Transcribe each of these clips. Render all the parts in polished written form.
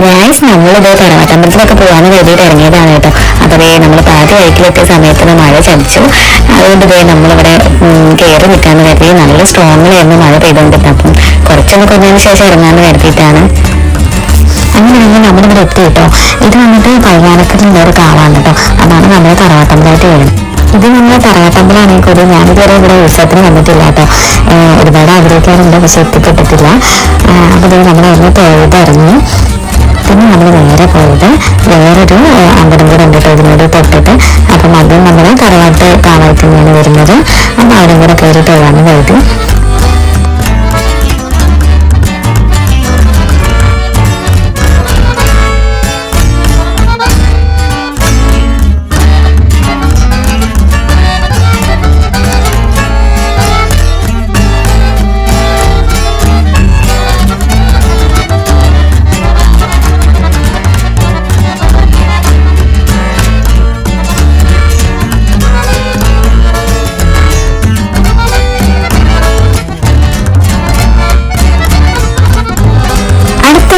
Guys നമ്മളിത് തറവാട്ടമ്പലത്തിലൊക്കെ പോകാൻ വേണ്ടിയിട്ട് ഇറങ്ങിയതാണ് കേട്ടോ. അതേ നമ്മൾ പാതി വഴിക്കിലെത്തിയ സമയത്ത് മഴ ചതിച്ചു. അതുകൊണ്ട് ഇതേ നമ്മളിവിടെ കയറി നിൽക്കാന്ന് കരുതി. നല്ല സ്ട്രോങ്ങിലായിരുന്നു മഴ പെയ്തുകൊണ്ടിരുന്നത്. അപ്പം കുറച്ചൊന്ന് കുറഞ്ഞതിന് ശേഷം ഇറങ്ങാന്ന് കരുതിയിട്ടാണ്. അങ്ങനെയാണെങ്കിൽ നമ്മളിവിടെ എത്തി കേട്ടോ. ഇത് വന്നിട്ട് പയ്യാനക്കലുള്ള ഒരു കാവാണ് കേട്ടോ. അതാണ് നമ്മുടെ തറവാട്ടമ്പലമായിട്ട് വരുന്നത്. ഇത് നമ്മുടെ തറവാട്ടമ്പലമാണെങ്കിൽ കൂടി ഞാനിതുവരെ ഇവിടെ ഉത്സവത്തിന് വന്നിട്ടില്ല കേട്ടോ. ഒരുപാട് ആഗ്രഹിക്കാറുണ്ട്, പക്ഷെ എത്തിപ്പെട്ടിട്ടില്ല. അപ്പോൾ ഇത് നമ്മളതിന് തൊഴുതിറങ്ങി. പിന്നെ നമ്മൾ നേരെ പോയത് വേറൊരു അമ്പലം കൂടെ ഉണ്ട് കേട്ടോ, ഇതിനോട് തൊട്ടിട്ട്. അപ്പം അതും നമ്മൾ തറവാട്ട് കാവായിട്ട് തന്നെയാണ് വരുന്നത്. അപ്പം അവിടെ കൂടെ കയറി തൊഴാണ് പോയത്.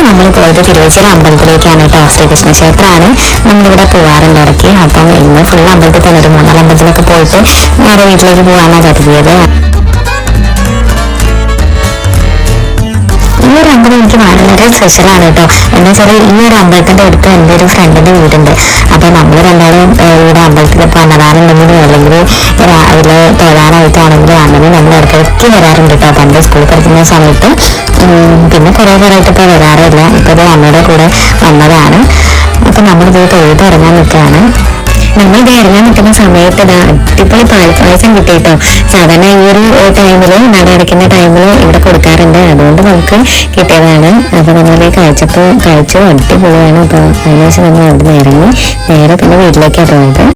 നമ്മൾ പോയത് തിരുവച്ചിറ അമ്പലത്തിലേക്കാണ് കേട്ടോ. ശ്രീകൃഷ്ണ ക്ഷേത്രമാണ് നമ്മളിവിടെ പോകാറുണ്ട് ഇടയ്ക്ക്. അപ്പം ഇന്ന് ഫുൾ അമ്പലത്തിൽ തന്നെ ഒരു 3 അമ്പലത്തിലൊക്കെ പോയിട്ട് നേരെ വീട്ടിലേക്ക് പോകാനാണ് കരുതിയത്. ഈ ഒരു അമ്പലം എനിക്ക് വളരെ സ്പെഷ്യലാണ് കേട്ടോ. എന്താ വെച്ചാൽ ഈ ഒരു അമ്പലത്തിന്റെ അടുത്ത് എൻ്റെ ഒരു ഫ്രണ്ടിന്റെ വീടുണ്ട്. അപ്പൊ നമ്മൾ രണ്ടാളും ഇവിടെ അമ്പലത്തിൽ അന്നദാനമുണ്ടെങ്കിലും അല്ലെങ്കിൽ രാവിലെ തൊഴാനായിട്ടാണെങ്കിലും അങ്ങനെ നമ്മൾ ഇടയ്ക്കിടയ്ക്ക് വരാറുണ്ട് കേട്ടോ. പണ്ട് സ്കൂളിൽ പഠിക്കുന്ന സമയത്ത്. പിന്നെ കുറെ പേരായിട്ട് ഇപ്പോൾ വരാറില്ല. ഇപ്പോൾ ഇത് അമ്മയുടെ കൂടെ വന്നതാണ്. അപ്പൊ നമ്മളിത് തൊഴുത് ഇറങ്ങാൻ നിൽക്കുകയാണ്. നമ്മളിത് ഇറങ്ങാൻ നിൽക്കുന്ന സമയത്ത് അടിപൊളി പാൽപ്പായസം കിട്ടി കേട്ടോ. സാധാരണ ഈ ഒരു ടൈമിൽ നട അടയ്ക്കുന്ന ടൈമിൽ ഇവിടെ കൊടുക്കാറുണ്ട്. അതുകൊണ്ട് നമുക്ക് കിട്ടിയതാണ്. അപ്പൊ നമ്മൾ കഴിച്ചു. അടിപൊളിയാണ്. അപ്പൊ അതിനുശേഷം നമ്മൾ അവിടെ നിന്ന് ഇറങ്ങി നേരെ പിന്നെ വീട്ടിലേക്കാണ് പോയത്.